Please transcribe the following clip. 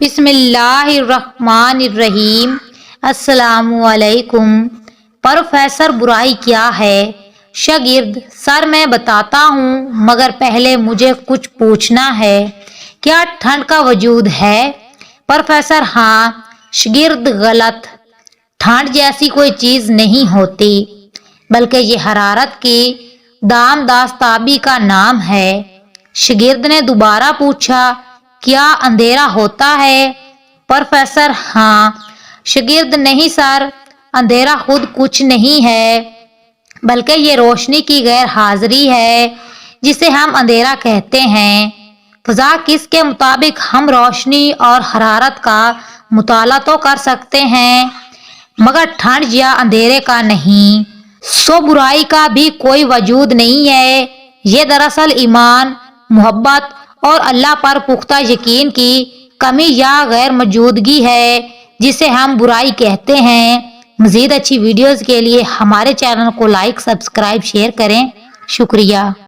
بسم اللہ الرحمن الرحیم۔ السلام علیکم۔ پروفیسر برائی کیا ہے؟ شاگرد: سر میں بتاتا ہوں مگر پہلے مجھے کچھ پوچھنا ہے، کیا ٹھنڈ کا وجود ہے؟ پروفیسر: ہاں۔ شاگرد: غلط، ٹھنڈ جیسی کوئی چیز نہیں ہوتی، بلکہ یہ حرارت کی دامداستابی کا نام ہے۔ شاگرد نے دوبارہ پوچھا، کیا اندھیرا ہوتا ہے؟ پروفیسر: ہاں۔ شاگرد: نہیں سر، اندھیرا خود کچھ نہیں ہے، بلکہ یہ روشنی کی غیر حاضری ہے جسے ہم اندھیرا کہتے ہیں۔ فزکس کے مطابق ہم روشنی اور حرارت کا مطالعہ تو کر سکتے ہیں مگر ٹھنڈ یا اندھیرے کا نہیں، سو برائی کا بھی کوئی وجود نہیں ہے۔ یہ دراصل ایمان، محبت اور اللہ پر پختہ یقین کی کمی یا غیر موجودگی ہے جسے ہم برائی کہتے ہیں۔ مزید اچھی ویڈیوز کے لیے ہمارے چینل کو لائک، سبسکرائب، شیئر کریں۔ شکریہ۔